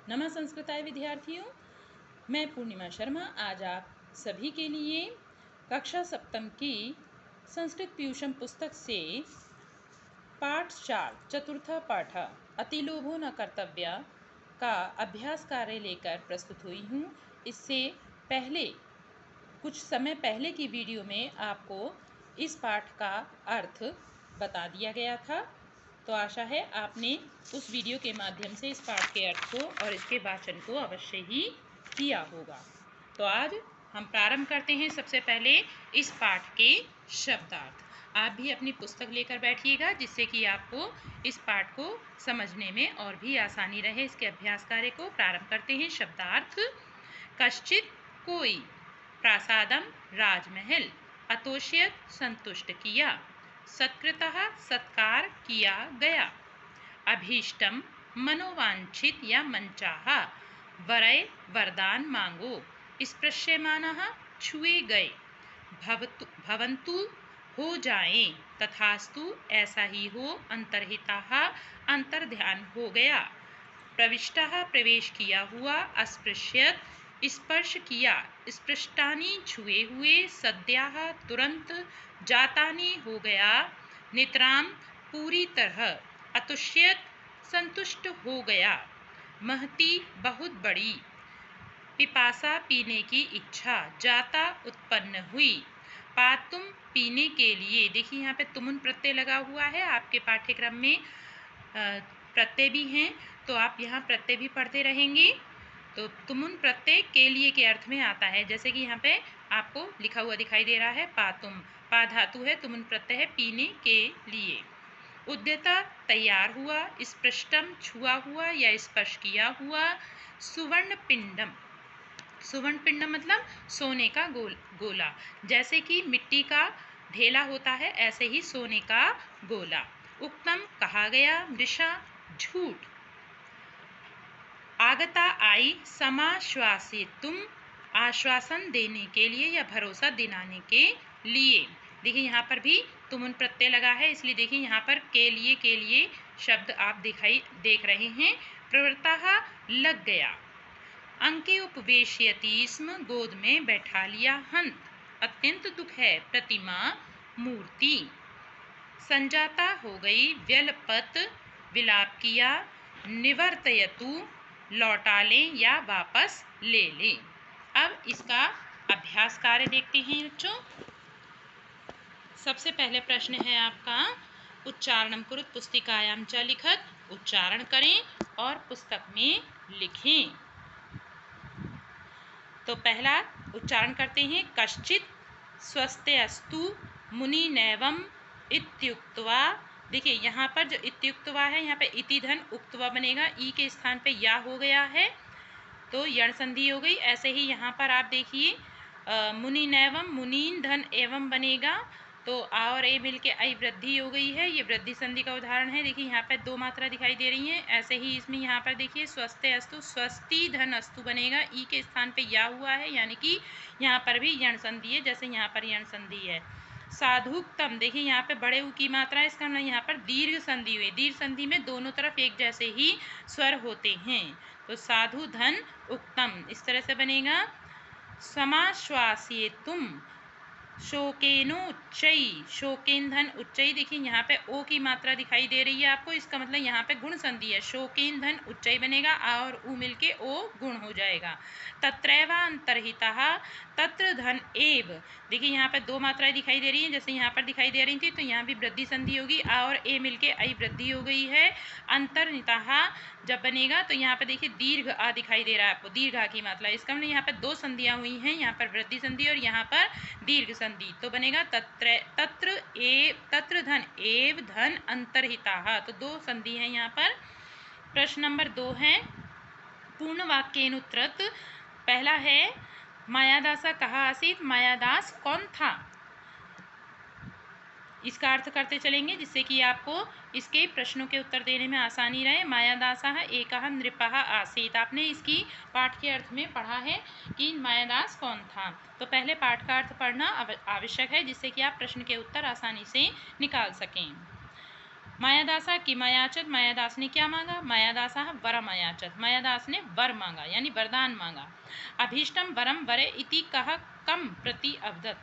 नमः संस्कृताय विद्यार्थियों, मैं पूर्णिमा शर्मा आज आप सभी के लिए कक्षा सप्तम की संस्कृत पीयूषम पुस्तक से पाठ 4 चतुर्थ पाठ अतिलोभो न कर्तव्य का अभ्यास कार्य लेकर प्रस्तुत हुई हूँ। इससे पहले कुछ समय पहले की वीडियो में आपको इस पाठ का अर्थ बता दिया गया था, तो आशा है आपने उस वीडियो के माध्यम से इस पाठ के अर्थ को और इसके वाचन को अवश्य ही किया होगा। तो आज हम प्रारंभ करते हैं सबसे पहले इस पाठ के शब्दार्थ। आप भी अपनी पुस्तक लेकर बैठिएगा जिससे कि आपको इस पाठ को समझने में और भी आसानी रहे। इसके अभ्यास कार्य को प्रारंभ करते हैं। शब्दार्थ: कश्चित कोई, प्रासादम राजमहल, अतोष्यत संतुष्ट किया, सत्कृतः सत्कार किया गया, अभीष्टम मनोवांछित या मनचाहा, वरय वरदान मांगो, स्पृश्यमानः छुए गए, भवन्तु हो जाएं, तथास्तु ऐसा ही हो, अंतर्हिताः अंतर्ध्यान हो गया, प्रविष्टः प्रवेश किया हुआ, अस्पृश्यत स्पर्श किया, स्पृष्टानि छुए हुए, सद्यः तुरंत, जातानि हो गया, नितराम पूरी तरह, अतुष्यत संतुष्ट हो गया, महती बहुत बड़ी, पिपासा पीने की इच्छा, जाता उत्पन्न हुई, पातुम पीने के लिए। देखिए यहाँ पे तुमुन प्रत्यय लगा हुआ है। आपके पाठ्यक्रम में प्रत्यय भी हैं तो आप यहाँ प्रत्यय भी पढ़ते रहेंगे। तो तुमुन प्रत्यय के लिए के अर्थ में आता है, जैसे कि यहाँ पे आपको लिखा हुआ दिखाई दे रहा है पातुम, पा धातु है, तुमुन प्रत्यय है पीने के लिए। उद्यता तैयार हुआ, स्पृष्टम छुआ हुआ या स्पर्श किया हुआ, सुवर्ण पिंडम, सुवर्ण पिंडम मतलब सोने का गोला, जैसे कि मिट्टी का ढेला होता है ऐसे ही सोने का गोला। उक्तम कहा गया, मृषा झूठ, आगता आई, समाश्वासितुम आश्वासन देने के लिए या भरोसा दिलाने के लिए। देखिए यहाँ पर भी तुमुन प्रत्यय लगा है, इसलिए देखिए यहाँ पर के लिए शब्द आप देख रहे हैं। प्रवृत्ता लग गया, अंके उपवेशयति स्म, गोद में बैठा लिया, हंत अत्यंत दुख है, प्रतिमा मूर्ति, संजाता हो गई, व्यलपत विलाप किया, निवर्तयतु लौटा लें या वापस ले लें। अब इसका अभ्यास कार्य देखते हैं बच्चों। सबसे पहले प्रश्न है आपका, उच्चारणम कुरुत पुस्तिकायाम च लिखत, उच्चारण करें और पुस्तक में लिखें। तो पहला उच्चारण करते हैं, कश्चित स्वस्ते अस्तु मुनि नैवम इत्युक्त्वा। देखिए यहाँ पर जो इत्युक्त्वा है, यहाँ पे इति धन उक्त्वा बनेगा, ई के स्थान पे या हो गया है तो यण संधि हो गई। ऐसे ही यहाँ पर आप देखिए मुनि नैवम, मुनीन धन एवं बनेगा तो आ और ए मिल के आई वृद्धि हो गई है, ये वृद्धि संधि का उदाहरण है। देखिए यहाँ पर दो मात्रा दिखाई दे रही हैं। ऐसे ही इसमें यहाँ पर देखिए स्वस्ते अस्तु, स्वस्ति धन अस्तु बनेगा, ई के स्थान पे या हुआ है, यानी कि यहाँ पर भी यण संधि है जैसे यहाँ पर यण संधि है। साधुक्तम, देखिए यहाँ पे बड़े ऊ की मात्रा है, इसका मतलब यहाँ पर दीर्घ संधि हुई। दीर्घ संधि में दोनों तरफ एक जैसे ही स्वर होते हैं, तो साधु धन उक्तम इस तरह से बनेगा। समाश्वास्येतुम, शोकेनो उच्चई, शोकेन धन उच्चई, देखिए यहाँ पे ओ की मात्रा दिखाई दे रही है आपको, इसका मतलब यहाँ पे गुण संधि है, शोकेन धन उच्चई बनेगा, आ और ऊ मिलके ओ गुण हो जाएगा। तत्रैवा अंतर्हितः, तत्र धन एव, देखिए यहाँ पे दो मात्राएं दिखाई दे रही हैं जैसे यहाँ पर दिखाई दे रही थी, तो यहाँ भी वृद्धि संधि होगी, आ और ए मिलके आई वृद्धि हो गई है। अंतर्हितः जब बनेगा तो यहाँ पे देखिए दीर्घ आ दिखाई दे रहा है आपको, दीर्घ आ की मात्रा, इसका मतलब यहाँ पे दो संधियां हुई हैं, यहाँ पर वृद्धि संधि और यहाँ पर दीर्घ संधि, तो बनेगा तत्र धन एव धन अंतर्हिताः, तो दो संधि है यहाँ पर। प्रश्न नंबर 2 है, पूर्ण वाक्येनुत्तरत। पहला है, मायादासा कहा आसीत, मायादास कौन था, इसका अर्थ करते चलेंगे जिससे कि आपको इसके प्रश्नों के उत्तर देने में आसानी रहे। मायादासः एकः नृपः आसीत, आपने इसकी पाठ के अर्थ में पढ़ा है कि मायादास कौन था, तो पहले पाठ का अर्थ पढ़ना आवश्यक है जिससे कि आप प्रश्न के उत्तर आसानी से निकाल सकें। मायादासा किमयाचत, मायादास ने क्या मांगा? मायादासा वरम अयाचत, मायादास ने वर मांगा यानी वरदान मांगा। अभीष्टम वरम वरे इति कह कम प्रति अवदत,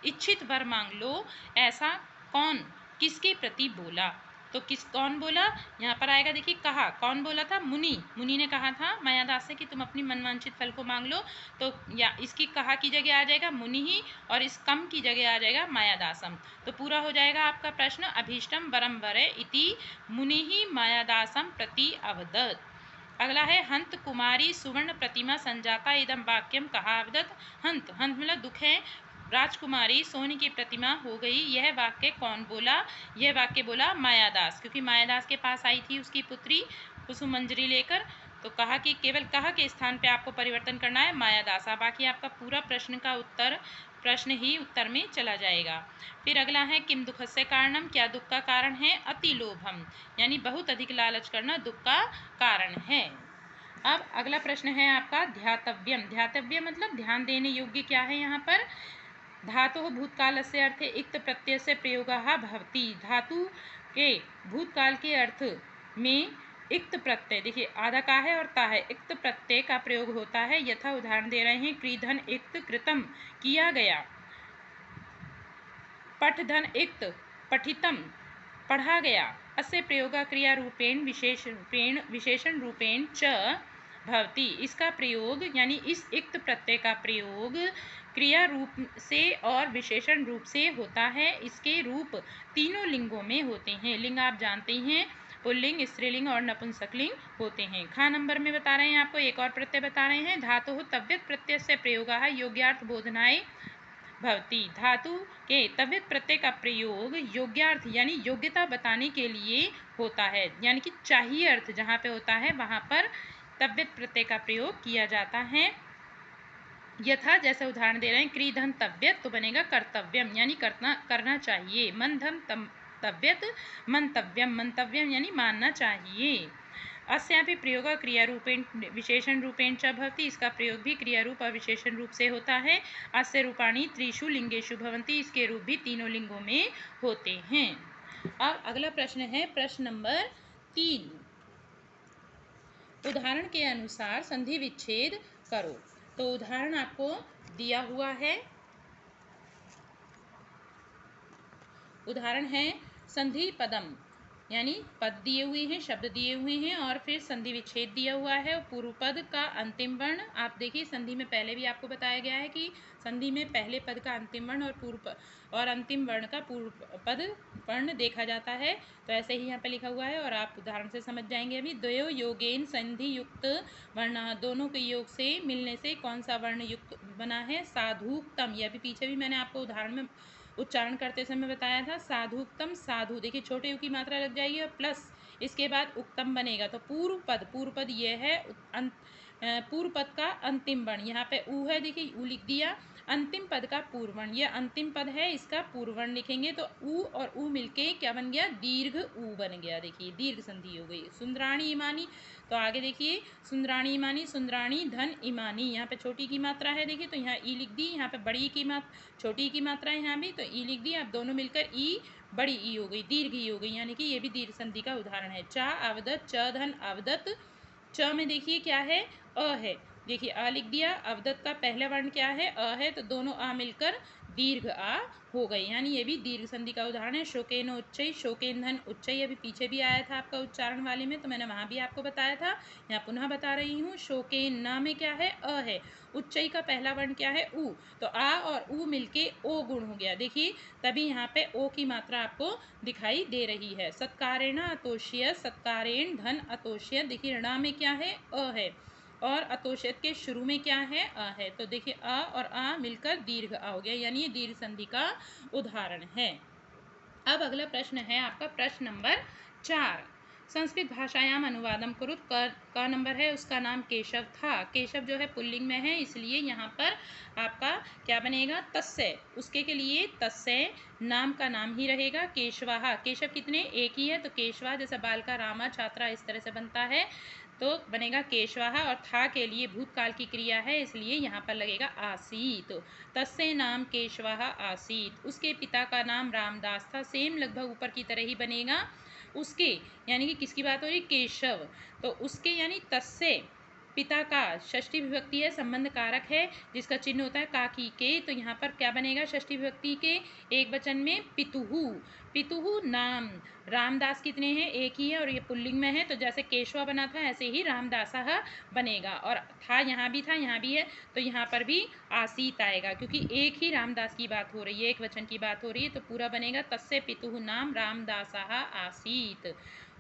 इच्छित वर मांग लो ऐसा कौन किसके प्रति बोला? तो कौन बोला यहाँ पर आएगा? देखिए कहा, कौन बोला था? मुनि ने कहा था मायादास से कि तुम अपनी मनवांछित फल को मांग लो। तो या इसकी कहा की जगह आ जाएगा मुनि ही, और इस कम की जगह आ जाएगा मायादासम। तो पूरा हो जाएगा आपका प्रश्न, अभीष्टम वरम वरे इति मुनि ही मायादासम प्रति अवदत। अगला है हंत कुमारी सुवर्ण प्रतिमा संजाता इदम वाक्यम कहा अवदत। हंत मतलब दुख है, राजकुमारी सोने की प्रतिमा हो गई, यह वाक्य कौन बोला? यह वाक्य बोला मायादास, क्योंकि मायादास के पास आई थी उसकी पुत्री कुसुमंजरी लेकर। तो कहा कि केवल कहा के स्थान पे आपको परिवर्तन करना है मायादासा, बाकी आपका पूरा प्रश्न का उत्तर प्रश्न ही उत्तर में चला जाएगा। फिर अगला है किम दुखस्य कारणम, क्या दुख का कारण है? अति लोभम यानी बहुत अधिक लालच करना दुख का कारण है। अब अगला प्रश्न है आपका ध्यातव्यम। ध्यातव्य मतलब ध्यान देने योग्य क्या है? यहाँ पर धातु भूतकाल से अर्थ इक्त प्रत्यय से प्रयोगः भवति, धातु के भूतकाल के अर्थ में इक्त प्रत्यय, देखिए आधा का है और ता है, इक्त प्रत्यय का प्रयोग होता है। यथा उदाहरण दे रहे हैं, क्रीधन इक्त कृतम किया गया, पठधन इक्त पठितम पढ़ा गया, अस्य प्रयोग क्रिया रूपेण विशेषण रूपेण च भवति, इसका प्रयोग यानी इस इक्त प्रत्यय का प्रयोग क्रिया रूप से और विशेषण रूप से होता है। इसके रूप तीनों लिंगों में होते हैं। लिंग आप जानते हैं, पुल्लिंग, स्त्रीलिंग और नपुंसकलिंग होते हैं। खा नंबर में बता रहे हैं आपको, एक और प्रत्यय बता रहे हैं, धातु तव्यत प्रत्यय से प्रयोगः योग्यार्थ बोधनाय भवति, धातु के तव्यत प्रत्यय का प्रयोग योग्यार्थ यानी योग्यता बताने के लिए होता है, यानी कि चाहिए अर्थ जहाँ पे होता है वहाँ पर तव्यत प्रत्यय का प्रयोग किया जाता है। यथा जैसे उदाहरण दे रहे हैं, क्रीधन तव्यत तो बनेगा कर्तव्यम यानी करना चाहिए, मन धम तव्यत मंतव्यम, मंतव्यम यानी मानना चाहिए। अस्यापि प्रयोग क्रिया रूपेण विशेषण रूपेण च भवति, इसका प्रयोग भी क्रिया रूप और विशेषण रूप से होता है। अस्य रूपाणि त्रिषु लिंगेषु भवन्ति, इसके रूप भी तीनों लिंगों में होते हैं। अब अगला प्रश्न है प्रश्न नंबर 3, उदाहरण के अनुसार संधि विच्छेद करो। तो उदाहरण आपको दिया हुआ है, उदाहरण है संधि पदम यानी पद दिए हुए हैं, शब्द दिए हुए हैं और फिर संधि विच्छेद दिया हुआ है। पूर्व पद का अंतिम वर्ण आप देखिए, संधि में पहले भी आपको बताया गया है कि संधि में पहले पद का अंतिम वर्ण और पूर्व और अंतिम वर्ण का पूर्व पद वर्ण देखा जाता है। तो ऐसे ही यहाँ पे लिखा हुआ है और आप उदाहरण से समझ जाएंगे। अभी द्वयो योगेन संधि युक्त वर्ण, दोनों के योग से मिलने से कौन सा वर्ण युक्त बना है? साधुक्तम, यह भी पीछे भी मैंने आपको उदाहरण में उच्चारण करते समय बताया था। साधुक्तम, साधु देखिए छोटे यू की मात्रा लग जाएगी और प्लस इसके बाद उक्तम बनेगा। तो पूर्व पद ये है, पूर्व पद का अंतिम वर्ण, यहाँ पे ऊ है, देखिए ऊ लिख दिया। अंतिम पद का पूर्व वर्ण, यह अंतिम पद है, इसका पूर्व वर्ण लिखेंगे तो ऊ और ऊ मिलके क्या बन गया? दीर्घ ऊ बन गया। देखिए दीर्घ संधि हो गई। सुंदराणी इमानी, तो आगे देखिए सुंदराणी इमानी, सुंदराणी धन इमानी, यहाँ पे छोटी की मात्रा है देखिए तो यहाँ ई लिख दी, यहाँ पे बड़ी की छोटी की मात्रा है यहाँ भी तो ई लिख दी। अब दोनों मिलकर ई बड़ी ई हो गई, दीर्घ ई हो गई, यानी कि ये भी दीर्घ संधि का उदाहरण है। चा अवदत, च धन अवदत, च में देखिए क्या है? अ है, देखिए अ लिख दिया। अवदत का पहला वर्ण क्या है? अ है, तो दोनों आ मिलकर दीर्घ आ हो गई, यानी ये भी दीर्घ संधि का उदाहरण है। शोकेन उच्चय, शोकेन धन उच्चय, अभी पीछे भी आया था आपका उच्चारण वाले में, तो मैंने वहाँ भी आपको बताया था, यहाँ पुनः बता रही हूँ। शोकेन ना में क्या है? अ है, उच्चय का पहला वर्ण क्या है? ऊ, तो आ और ऊ मिलके ओ गुण हो गया, देखिए तभी यहाँ पे ओ की मात्रा आपको दिखाई दे रही है। सत्कारेण अतोष्य, सत्कारेण धन अतोष्य, देखिए ऋणा में क्या है? अ है और अतोषित के शुरू में क्या है? अ है, तो देखिए अ और आ मिलकर दीर्घ आ हो गया, यानी ये दीर्घ संधि का उदाहरण है। अब अगला प्रश्न है आपका प्रश्न नंबर 4, संस्कृत भाषायाम अनुवादम कुरुत, का नंबर है, उसका नाम केशव था। केशव जो है पुल्लिंग में है, इसलिए यहाँ पर आपका क्या बनेगा? तस्य, उसके के लिए तस्य नाम का नाम ही रहेगा। केशवाहा, केशव कितने? एक ही है, तो केशवा जैसा बालका रामा छात्रा इस तरह से बनता है तो बनेगा केशवाहा। और था के लिए भूतकाल की क्रिया है, इसलिए यहाँ पर लगेगा आसीत। तस्य नाम केशवाहा आसीत, उसके पिता का नाम रामदास था, सेम लगभग ऊपर की तरह ही बनेगा। उसके यानी कि किसकी बात हो रही है, केशव, तो उसके यानी तस्य पिता का षष्ठी विभक्ति है, संबंध कारक है जिसका चिन्ह होता है काकी के, तो यहाँ पर क्या बनेगा षष्ठी विभक्ति के एक वचन में पितुहु, पितुहु नाम, रामदास कितने हैं, एक ही है और ये पुल्लिंग में है, तो जैसे केशवा बना था ऐसे ही रामदासः बनेगा, और था यहाँ भी था यहाँ भी है, तो यहाँ पर भी आसीत आएगा क्योंकि एक ही रामदास की बात हो रही है, एक वचन की बात हो रही है, तो पूरा बनेगा तस्य पितुहु नाम रामदासः आसीत।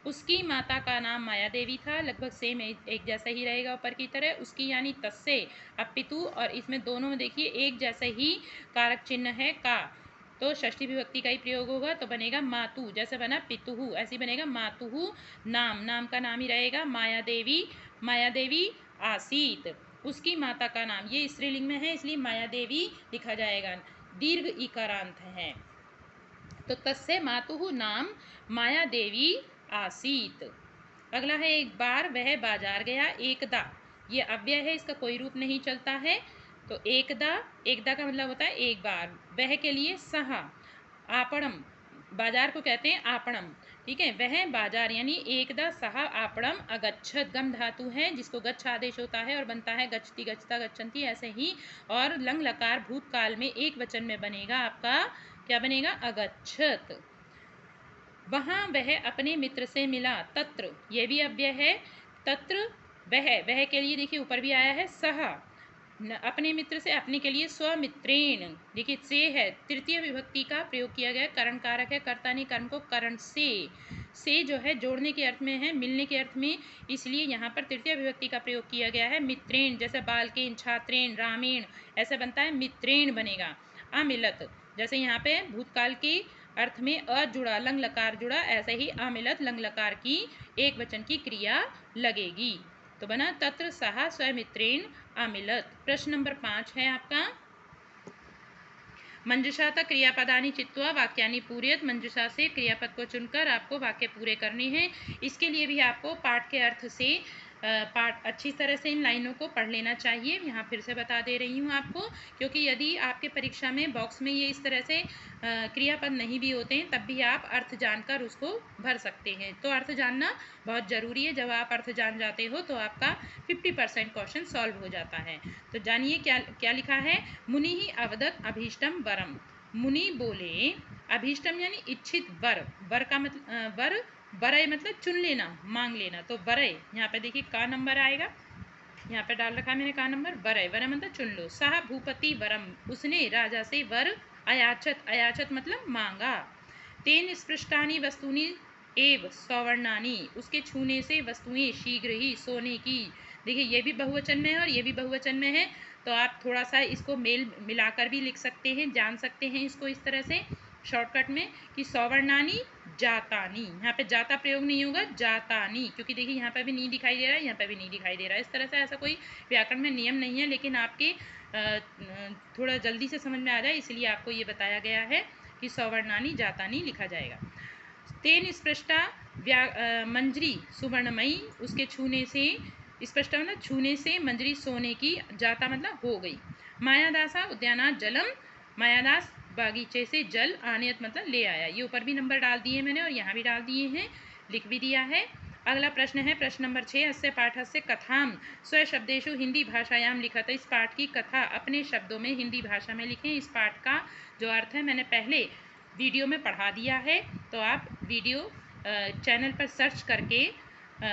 उसकी माता का नाम माया देवी था, लगभग सेम एक जैसा ही रहेगा ऊपर की तरह, उसकी यानी तस्से, अब पितु और इसमें दोनों में देखिए एक जैसा ही कारक चिन्ह है का, तो षष्ठी विभक्ति का ही प्रयोग होगा, तो बनेगा मातु, जैसे बना पितुहु ऐसे बनेगा मातुहु नाम, नाम का नाम ही रहेगा, माया देवी आसीत, उसकी माता का नाम, ये स्त्रीलिंग में है इसलिए माया देवी लिखा जाएगा, दीर्घ इकारांत है, तो तस्य मातुहु नाम माया देवी आसीत। अगला है एक बार वह बाजार गया, एकदा, ये अव्यय है, इसका कोई रूप नहीं चलता है, तो एकदा, एकदा का मतलब होता है एक बार, वह के लिए सहा, आपणम, बाजार को कहते हैं आपणम, ठीक है, वह बाजार यानी एकदा सह आपणम अगच्छत, गम धातु है जिसको गच्छ आदेश होता है और बनता है गच्छति गच्छता गच्छन्ति ऐसे ही, और लंग लकार भूतकाल में एक वचन में बनेगा आपका, क्या बनेगा, अगच्छत। वहाँ वह अपने मित्र से मिला, तत्र, ये भी अव्यय है, तत्र वह के लिए देखिए ऊपर भी आया है सह, अपने मित्र से, अपने के लिए स्वमित्रेण, देखिए से है, तृतीय विभक्ति का प्रयोग किया गया, करण कारक है, कर्ता ने कर्म को करण से जो है जोड़ने के अर्थ में है, मिलने के अर्थ में, इसलिए यहाँ पर तृतीय विभक्ति का प्रयोग किया गया है, मित्रेण, जैसे बालकेन, छात्रेण, रामेण ऐसा बनता है, मित्रेण बनेगा। अमिलत, जैसे यहाँ पे भूतकाल के अर्थ में अ जुड़ा, लंग लकार जुड़ा, ऐसे ही अमिलत लंग लकार की एक वचन की क्रिया लगेगी, तो बना तत्र सह स्वमित्रेण अमिलत। प्रश्न नंबर 5 है आपका, मंजुषा क्रियापदानि चित्वा वाक्यानि पूरयत, मंजुषा से क्रियापद को चुनकर आपको वाक्य पूरे करने हैं, इसके लिए भी आपको पाठ के अर्थ से पाठ अच्छी तरह से इन लाइनों को पढ़ लेना चाहिए, यहाँ फिर से बता दे रही हूँ आपको, क्योंकि यदि आपके परीक्षा में बॉक्स में ये इस तरह से क्रियापद नहीं भी होते हैं तब भी आप अर्थ जानकर उसको भर सकते हैं, तो अर्थ जानना बहुत ज़रूरी है, जब आप अर्थ जान जाते हो तो आपका 50% क्वेश्चन सॉल्व हो जाता है। तो जानिए क्या क्या लिखा है, मुनि ही अवदत अभीष्टम वरम, मुनि बोले, अभीष्टम यानी इच्छित वर, वर का मतलब वर, वरय मतलब चुन लेना, मांग लेना, तो वरय यहाँ पे देखिए का नंबर आएगा, यहाँ पे डाल रखा है मैंने का नंबर, वरय, वरय मतलब चुन लो, सह भूपति वरम, उसने राजा से वर अयाचत, अयाचत मतलब मांगा, तेन स्पृष्टानि वस्तुनि एव सवर्णानि, उसके छूने से वस्तुएं शीघ्र ही, सोने की, देखिए ये भी बहुवचन में है और ये भी बहुवचन में है, तो आप थोड़ा सा इसको मेल मिलाकर भी लिख सकते हैं, जान सकते हैं इसको इस तरह से शॉर्टकट में कि सवर्णानि जातानी, यहाँ पे जाता प्रयोग नहीं होगा, जातानी, क्योंकि देखिए यहाँ पे भी नहीं दिखाई दे रहा है, यहाँ पे भी नहीं दिखाई दे रहा है, इस तरह से ऐसा कोई व्याकरण में नियम नहीं है, लेकिन आपके थोड़ा जल्दी से समझ में आ जाए इसलिए आपको ये बताया गया है कि सवर्णानि जातानी लिखा जाएगा। तेन स्पृष्टा मंजरी सुवर्णमयी, उसके छूने से, स्पष्ट मतलब छूने से, मंजरी सोने की, जाता मतलब हो गई, मायादासा उद्यानात जलम, मायादास बागीचे से जल, आनियत मतलब ले आया, ये ऊपर भी नंबर डाल दिए मैंने और यहाँ भी डाल दिए हैं, लिख भी दिया है। अगला प्रश्न है प्रश्न नंबर 6, अस्य पाठस्य कथाम स्वशब्देषु हिंदी भाषायाम लिखत, इस पाठ की कथा अपने शब्दों में हिंदी भाषा में लिखें, इस पाठ का जो अर्थ है मैंने पहले वीडियो में पढ़ा दिया है, तो आप वीडियो चैनल पर सर्च करके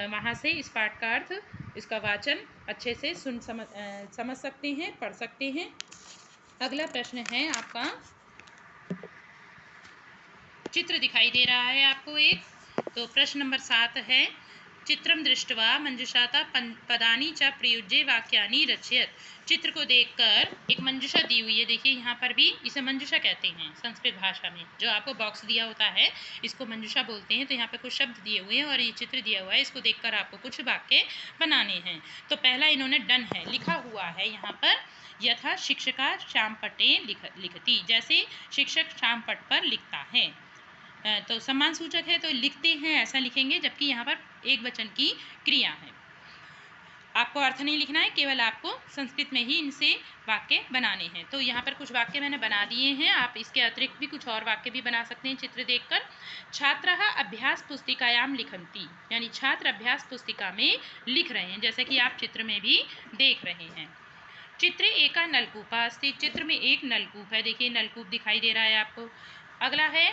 वहाँ से इस पाठ का अर्थ, इसका वाचन अच्छे से समझ सकते हैं, पढ़ सकते हैं। अगला प्रश्न है आपका, चित्र दिखाई दे रहा है आपको एक, तो प्रश्न नंबर 7 है, चित्रम दृष्ट्वा मंजुषाता पदानी च प्रयुज्य वाक्यानि रचयत, चित्र को देखकर एक मंजुषा दी हुई है, देखिए यहाँ पर भी इसे मंजुषा कहते हैं संस्कृत भाषा में, जो आपको बॉक्स दिया होता है इसको मंजुषा बोलते हैं, तो यहाँ पे कुछ शब्द दिए हुए हैं और ये चित्र दिया हुआ है, इसको देखकर आपको कुछ वाक्य बनाने हैं। तो पहला इन्होंने डन है लिखा हुआ है यहाँ पर, यथा शिक्षिका श्याम पटे लिखती, जैसे शिक्षक श्याम पट पर लिखता है, तो सम्मान सूचक है तो लिखते हैं ऐसा लिखेंगे, जबकि यहाँ पर एक वचन की क्रिया है। आपको अर्थ नहीं लिखना है, केवल आपको संस्कृत में ही इनसे वाक्य बनाने हैं। तो यहाँ पर कुछ वाक्य मैंने बना दिए हैं, आप इसके अतिरिक्त भी कुछ और वाक्य भी बना सकते हैं चित्र देखकर। छात्रः अभ्यास पुस्तिकायां लिखन्ति, यानी छात्र अभ्यास पुस्तिका में लिख रहे हैं, जैसे कि आप चित्र में भी देख रहे हैं। चित्रे एका नलकूपा अस्ति, चित्र में एक नलकूप है, देखिए नलकूप दिखाई दे रहा है आपको। अगला है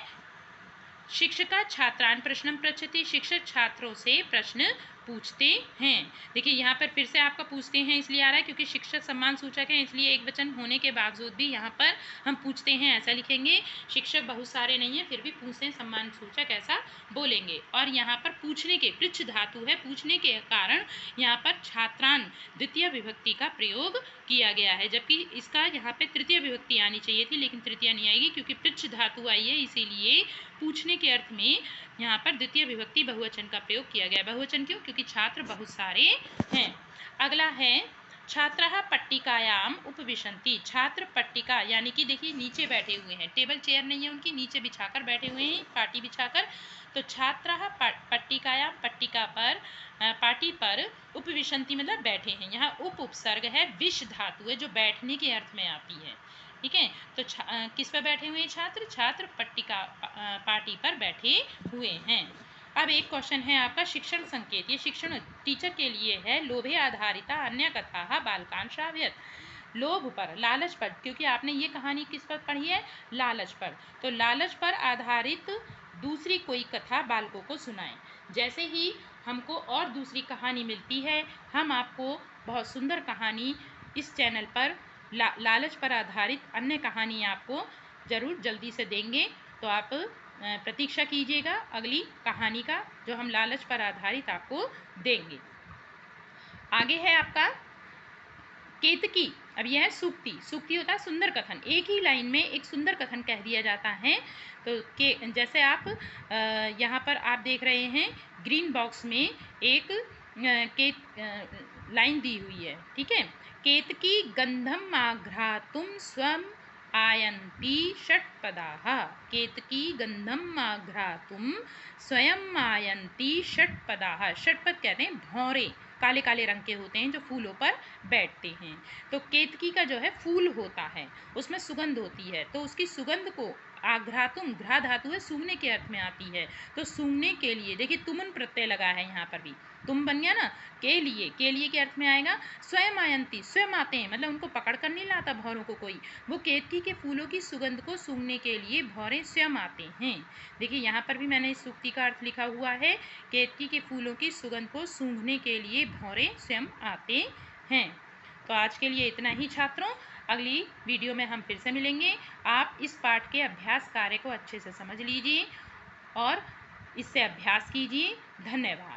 शिक्षका छात्रान प्रश्न पृच्छति, शिक्षक छात्रों से प्रश्न पूछते हैं। देखिए यहाँ पर फिर से आपका पूछते हैं इसलिए आ रहा है क्योंकि शिक्षक सम्मान सूचक है, इसलिए एक वचन होने के बावजूद भी यहाँ पर हम पूछते हैं ऐसा लिखेंगे। शिक्षक बहुत सारे नहीं है फिर भी पूछते हैं सम्मान सूचक ऐसा बोलेंगे। और यहाँ पर पूछने के पृच्छ धातु है, पूछने के कारण यहाँ पर छात्रान द्वितीय विभक्ति का प्रयोग किया गया है, जबकि इसका यहाँ पे तृतीय विभक्ति आनी चाहिए थी लेकिन तृतीय नहीं आएगी क्योंकि पृच्छ धातु आई है, इसीलिए पूछने के अर्थ में यहाँ पर द्वितीय विभक्ति बहुवचन का प्रयोग किया गया है। बहुवचन क्यों? क्योंकि छात्र बहुत सारे हैं। अगला है छात्रः पट्टिकायाम उपविशन्ति, छात्र पट्टिका यानी कि देखिए नीचे बैठे हुए हैं, टेबल चेयर नहीं है उनकी, नीचे बिछाकर बैठे हुए हैं पाटी बिछाकर। तो छात्रः पट्टिकायाम, पट्टिका पर पाटी पर, उपविशन्ति मतलब बैठे हैं। यहाँ उप उपसर्ग है, विश धातु है जो बैठने के अर्थ में आती है, ठीक है। तो किस पर बैठे हुए छात्र? छात्र पट्टिका पाटी पर बैठे हुए हैं। अब एक क्वेश्चन है आपका शिक्षण संकेत, ये शिक्षण टीचर के लिए है। लोभे आधारिता अन्य कथा बालकान श्राव्यत, लोभ पर, लालच पर, क्योंकि आपने ये कहानी किस पर पढ़ी है? लालच पर। तो लालच पर आधारित दूसरी कोई कथा बालकों को सुनाएं। जैसे ही हमको और दूसरी कहानी मिलती है हम आपको बहुत सुंदर कहानी इस चैनल पर लालच पर आधारित अन्य कहानी आपको ज़रूर जल्दी से देंगे। तो आप प्रतीक्षा कीजिएगा अगली कहानी का जो हम लालच पर आधारित आपको देंगे। आगे है आपका केतकी। अब यह है सूक्ति। सूक्ति होता है सुंदर कथन, एक ही लाइन में एक सुंदर कथन कह दिया जाता है। तो जैसे आप यहाँ पर आप देख रहे हैं ग्रीन बॉक्स में एक लाइन दी हुई है, ठीक है। केतकी गंधम आघ्रातुम स्वम आयन्ति षट्पदाः, केतकी गंधम आघ्रातुम स्वयं आयन्ति षट्पदाः। षट्पद कहते हैं भौरे, काले काले रंग के होते हैं जो फूलों पर बैठते हैं। तो केतकी का जो है फूल होता है उसमें सुगंध होती है, तो उसकी सुगंध को आघ्रातुम, घ्रा धातु है सूंघने के अर्थ में आती है। तो सूंघने के लिए देखिए तुमन प्रत्यय लगा है यहाँ पर भी, तुम बन गया ना, के लिए के अर्थ में आएगा। स्वयं आयंती, स्वयं आते हैं मतलब उनको पकड़ कर नहीं लाता भौरों को कोई, वो केतकी के फूलों की सुगंध को सूंघने के लिए भौरे स्वयं आते हैं। देखिए यहाँ पर भी मैंने इस सूक्ति का अर्थ लिखा हुआ है, केतकी के फूलों की सुगंध को सूंघने के लिए भौरे स्वयं आते हैं। तो आज के लिए इतना ही छात्रों, अगली वीडियो में हम फिर से मिलेंगे। आप इस पाठ के अभ्यास कार्य को अच्छे से समझ लीजिए और इससे अभ्यास कीजिए। धन्यवाद।